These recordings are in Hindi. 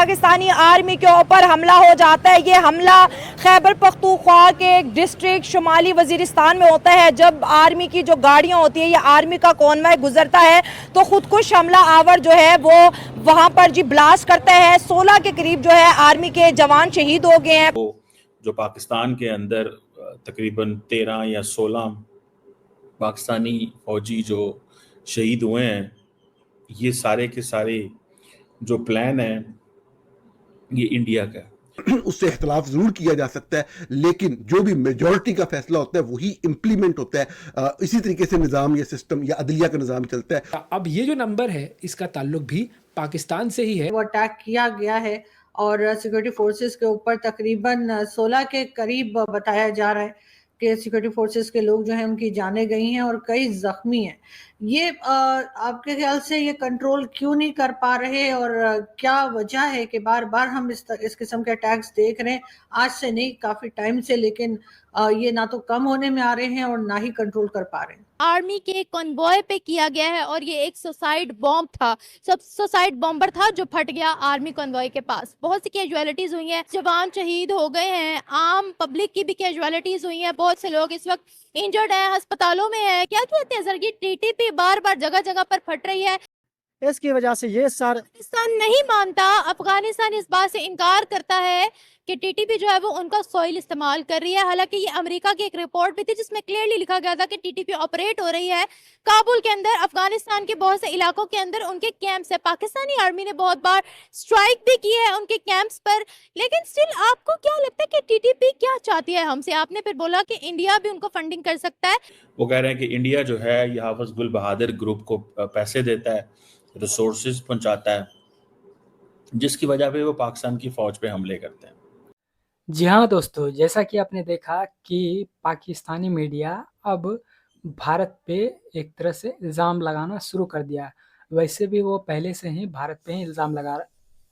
पाकिस्तानी आर्मी के ऊपर हमला हो जाता है। ये हमला खैबर पख्तूनख्वा के एक डिस्ट्रिक्ट शुमाली वजीरिस्तान में होता है। जब आर्मी की जो गाड़ियाँ होती है, ये आर्मी का कॉन्वॉय गुजरता है तो खुदकुश हमला आवर जो है वो वहाँ पर जी ब्लास्ट करता है। 16 के करीब जो है आर्मी के जवान शहीद हो गए हैं। जो पाकिस्तान के अंदर तकरीबन 13 या 16 पाकिस्तानी फौजी जो शहीद हुए हैं, ये सारे के सारे जो प्लान है ये इंडिया का है। उससे इख्तलाफ जरूर किया जा सकता है, लेकिन जो भी मेजॉरिटी का फैसला होता है वही इम्प्लीमेंट होता है। इसी तरीके से निज़ाम या सिस्टम या अदलिया का निज़ाम चलता है। अब ये जो नंबर है इसका ताल्लुक भी पाकिस्तान से ही है। वो अटैक किया गया है और सिक्योरिटी फोर्सेस के ऊपर तकरीबन 16 के करीब बताया जा रहा है कि सिक्योरिटी फोर्सेस के लोग जो हैं उनकी जानें गई हैं और कई जख्मी हैं। ये आपके ख्याल से ये कंट्रोल क्यों नहीं कर पा रहे और क्या वजह है कि बार बार हम इस किस्म के अटैक्स देख रहे हैं? आज से नहीं, काफ़ी टाइम से, लेकिन ये ना तो कम होने में आ रहे हैं और ना ही कंट्रोल कर पा रहे हैं। आर्मी के कॉन्वॉय पे किया गया है और ये एक सुसाइड बॉम्ब था, सब सुसाइड बॉम्बर था जो फट गया आर्मी कॉन्वॉय के पास। बहुत सी कैजुअलिटीज हुई हैं, जवान शहीद हो गए हैं, आम पब्लिक की भी कैजुअलिटीज हुई हैं, बहुत से लोग इस वक्त इंजर्ड हैं, अस्पतालों में हैं। क्या कहते हैं सर, ये टीटीपी बार बार जगह जगह पर फट रही है, इसकी वजह से ये सारे पाकिस्तान नहीं मानता। अफगानिस्तान इस बात से इनकार करता है कि टीटीपी जो है वो उनका सॉइल इस्तेमाल कर रही है। हालांकि ये अमेरिका की एक रिपोर्ट भी थी जिसमें क्लियरली लिखा गया था कि टीटीपी ऑपरेट हो रही है काबुल के अंदर, अफगानिस्तान के बहुत से इलाकों के अंदर उनके कैंप्स है। पाकिस्तानी आर्मी ने बहुत बार स्ट्राइक भी की है उनके कैंप्स पर, लेकिन स्टिल आपको क्या लगता है कि टीटीपी क्या चाहती है हमसे? आपने फिर बोला कि इंडिया भी उनको फंडिंग कर सकता है। वो कह रहे हैं कि इंडिया जो है ये हाफिज गुल बहादुर ग्रुप को पैसे देता है, रिसोर्सेज पहुंचाता है, जिसकी वजह पे वो पाकिस्तान की फौज पे हमले करते हैं। जी हाँ दोस्तों, जैसा कि आपने देखा कि पाकिस्तानी मीडिया अब भारत पे एक तरह से इल्ज़ाम लगाना शुरू कर दिया। वैसे भी वो पहले से ही भारत पे ही इल्ज़ाम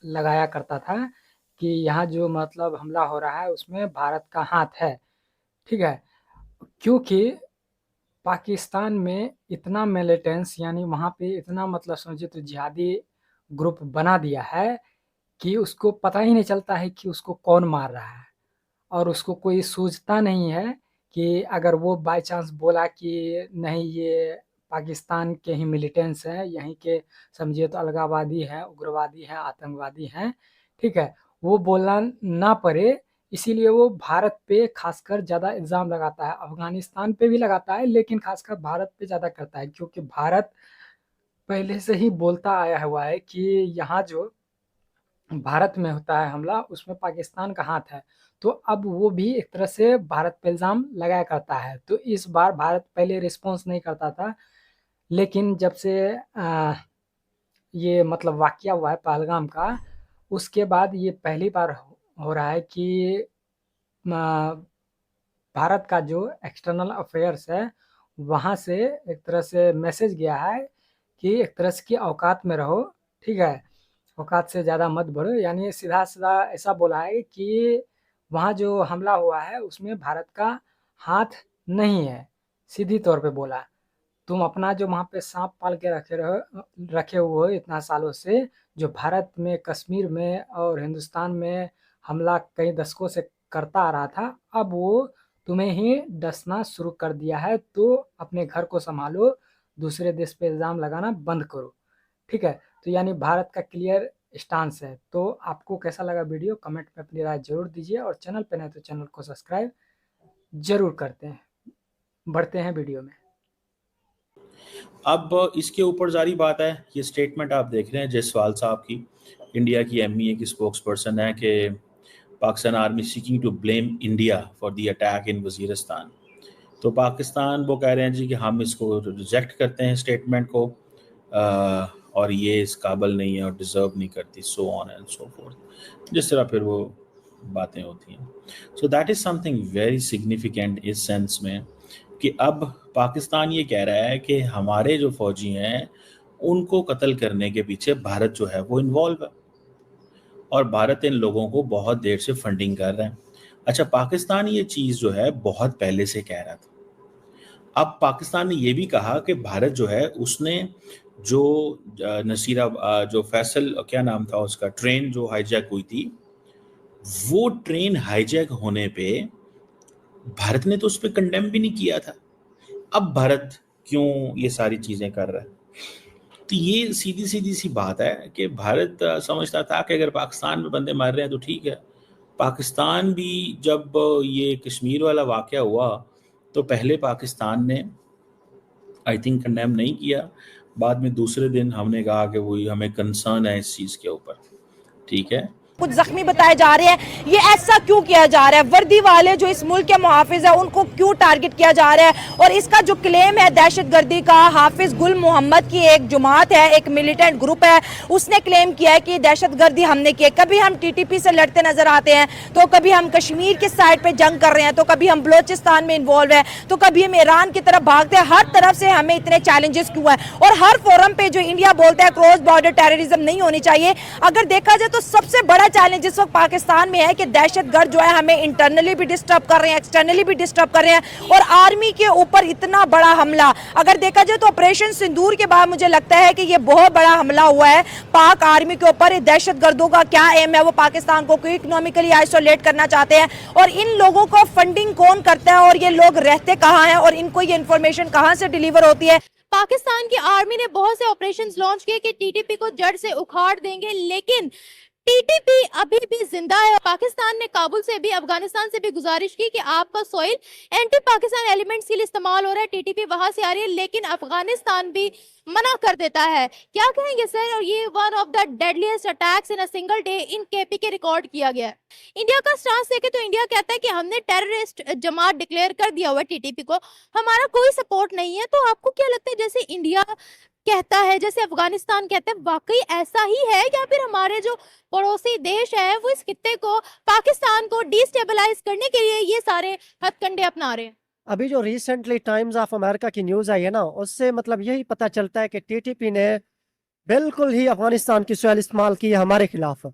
लगाया करता था कि यहाँ जो मतलब हमला हो रहा है उसमें भारत का हाथ है, ठीक है। क्योंकि पाकिस्तान में इतना मिलिटेंस, यानी वहाँ पे इतना मतलब समझिए तो जिहादी ग्रुप बना दिया है कि उसको पता ही नहीं चलता है कि उसको कौन मार रहा है, और उसको कोई सूझता नहीं है कि अगर वो बाय चांस बोला कि नहीं ये पाकिस्तान के ही मिलिटेंट्स हैं, यहीं के समझिए तो अलगाववादी हैं, उग्रवादी हैं, आतंकवादी हैं, ठीक है, वो बोलना ना पड़े, इसीलिए वो भारत पे खासकर ज़्यादा इल्ज़ाम लगाता है। अफगानिस्तान पे भी लगाता है लेकिन खासकर भारत पे ज़्यादा करता है, क्योंकि भारत पहले से ही बोलता आया हुआ है कि यहाँ जो भारत में होता है हमला उसमें पाकिस्तान का हाथ है। तो अब वो भी एक तरह से भारत पे इल्ज़ाम लगाया करता है। तो इस बार भारत पहले रिस्पॉन्स नहीं करता था, लेकिन जब से ये मतलब वाक़या हुआ है पहलगाम का, उसके बाद ये पहली बार हो रहा है कि भारत का जो एक्सटर्नल अफेयर्स है वहाँ से एक तरह से मैसेज गया है कि एक तरह से कि औकात में रहो, ठीक है, औकात से ज़्यादा मत बढ़ो। यानी सीधा-सीधा ऐसा बोला है कि वहाँ जो हमला हुआ है उसमें भारत का हाथ नहीं है, सीधी तौर पे बोला। तुम अपना जो वहाँ पे साँप पाल के रखे हुए हो इतना सालों से, जो भारत में, कश्मीर में और हिंदुस्तान में हमला कई दशकों से करता आ रहा था, अब वो तुम्हें ही डसना शुरू कर दिया है। तो अपने घर को सँभालो, दूसरे देश पे इल्ज़ाम लगाना बंद करो, ठीक है। तो यानी भारत का क्लियर स्टांस है। तो आपको कैसा लगा वीडियो, कमेंट में अपनी राय ज़रूर दीजिए, और चैनल पे नए तो चैनल को सब्सक्राइब ज़रूर करते हैं। बढ़ते हैं वीडियो में। अब इसके ऊपर जारी बात है, ये स्टेटमेंट आप देख रहे हैं जयसवाल साहब की, इंडिया की एमईए की स्पोक्स पर्सन है, कि Pakistan army seeking to blame India for the attack in Waziristan. तो पाकिस्तान वो कह रहे हैं जी कि हम इसको रिजेक्ट करते हैं स्टेटमेंट को, और ये इस काबिल नहीं है और डिज़र्व नहीं करती, so on and so fourth, जिस तरह फिर वो बातें होती हैं। So that is something very significant इस सेंस में कि अब पाकिस्तान ये कह रहा है कि हमारे जो फौजी हैं उनको कत्ल करने के पीछे भारत जो है वो इन्वॉल्व है, और भारत इन लोगों को बहुत देर से फंडिंग कर रहा है। अच्छा, पाकिस्तान ये चीज़ जो है बहुत पहले से कह रहा था। अब पाकिस्तान ने ये भी कहा कि भारत जो है उसने जो जो फैसल क्या नाम था उसका, ट्रेन जो हाईजैक हुई थी, वो ट्रेन हाईजैक होने पे भारत ने तो उस पर कंडेम भी नहीं किया था। अब भारत क्यों ये सारी चीजें कर रहा है? तो ये सीधी सीधी सी बात है कि भारत समझता था कि अगर पाकिस्तान में बंदे मर रहे हैं तो ठीक है। पाकिस्तान भी जब ये कश्मीर वाला वाक़या हुआ तो पहले पाकिस्तान ने आई थिंक कंडेम नहीं किया, बाद में दूसरे दिन हमने कहा कि वही हमें कंसर्न है इस चीज़ के ऊपर, ठीक है। कुछ जख्मी बताए जा रहे हैं, ये ऐसा क्यों किया जा रहा है? वर्दी वाले जो इस मुल्क के मुहाफिज है उनको क्यों टारगेट किया जा रहा है? और इसका जो क्लेम है दहशतगर्दी का, हाफिज गुल मोहम्मद की एक जमात है, एक मिलिटेंट ग्रुप है, उसने क्लेम किया है कि दहशतगर्दी हमने की है। कभी हम टीटीपी से लड़ते नजर आते हैं, तो कभी हम कश्मीर की साइड पे जंग कर रहे हैं, तो कभी हम बलोचिस्तान में इन्वॉल्व है, तो कभी हम ईरान की तरफ भागते हैं। हर तरफ से हमें इतने चैलेंजेस क्यों है? और हर फोरम पे जो इंडिया बोलता है क्रॉस बॉर्डर टेररिज्म नहीं होनी चाहिए, अगर देखा जाए तो सबसे बड़ा चैलेंज इस वक्त पाकिस्तान में है कि दहशतगर्द जो है हमें इंटरनली भी डिस्टर्ब कर रहे हैं, एक्सटर्नली भी डिस्टर्ब कर रहे हैं। और आर्मी के ऊपर इतना बड़ा हमला, अगर देखा जाए तो ऑपरेशन सिंदूर के बाद मुझे लगता है कि ये बहुत बड़ा हमला हुआ है पाक आर्मी के ऊपर। दहशतगर्दों का क्या एम है? वो पाकिस्तान को इकोनॉमिकली आइसोलेट करना चाहते हैं। और इन लोगों को फंडिंग कौन करता है और ये लोग रहते कहाँ हैं और इनको ये इंफॉर्मेशन कहाँ से डिलीवर होती है? पाकिस्तान की आर्मी ने बहुत से ऑपरेशंस लॉन्च किए कि टीटीपी को जड़ से उखाड़ देंगे, लेकिन टीटीपी अभी भी जिंदा है। पाकिस्तान ने काबुल से भी, अफगानिस्तान से भी गुजारिश की कि आपका सॉइल एंटी पाकिस्तान एलिमेंट्स के लिए इस्तेमाल हो रहा है, टीटीपी वहां से आ रही है, लेकिन अफगानिस्तान भी मना कर देता है। क्या कहेंगे सर? और ये one of the deadliest attacks in a single day in KP के रिकॉर्ड किया गया है। इंडिया का स्टांस देखे तो इंडिया कहता है कि हमने टेररिस्ट जमात डिक्लेयर कर दिया हुआ है टीटीपी को, हमारा कोई सपोर्ट नहीं है। तो आपको क्या लगता है, जैसे इंडिया कहता है, जैसे अफगानिस्तान कहते हैं, वाकई ऐसा ही है या फिर हमारे जो पड़ोसी देश है वो इस खित्ते को, पाकिस्तान को डिस्टेबलाइज करने के लिए ये सारे हथकंडे अपना रहे हैं? अभी जो रिसेंटली टाइम्स ऑफ अमेरिका की न्यूज़ आई है ना, उससे मतलब यही पता चलता है कि टीटीपी ने बिल्कुल ही अफगानिस्तान की सॉइल इस्तेमाल की है हमारे खिलाफ।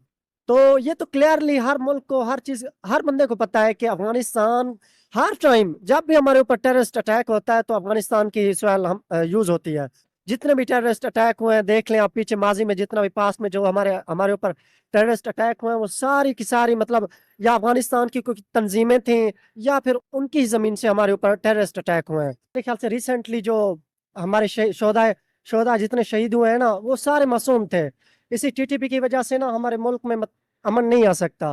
तो ये तो क्लियरली हर मुल्क को, हर चीज़, हर बंदे को पता है कि अफगानिस्तान हर टाइम जब भी हमारे ऊपर टेररिस्ट अटैक होता है तो अफगानिस्तान की सॉइल हम यूज़ होती है। जितने भी टेररिस्ट अटैक हुए हैं, देख लें आप पीछे माजी में, जितना भी पास में जो हमारे ऊपर टेररिस्ट अटैक हुए हैं, वो सारी की सारी मतलब या अफगानिस्तान की कोई तंजीमें थी या फिर उनकी ज़मीन से हमारे ऊपर टेररिस्ट अटैक हुए हैं। मेरे ख्याल से रिसेंटली जो हमारे शोधा जितने शहीद हुए हैं ना, वो सारे मासूम थे। इसी टीटीपी की वजह से ना हमारे मुल्क में अमन नहीं आ सकता।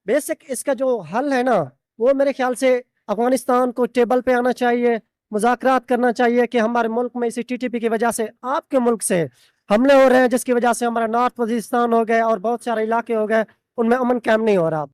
बेसिक इसका जो हल है ना, वो मेरे ख्याल से अफगानिस्तान को टेबल पे आना चाहिए, मुज़ाकरात करना चाहिए कि हमारे मुल्क में इसी टीटीपी की वजह से आपके मुल्क से हमले हो रहे हैं, जिसकी वजह से हमारा नॉर्थ वजीरिस्तान हो गए और बहुत सारे इलाके हो गए, उनमें अमन कायम नहीं हो रहा।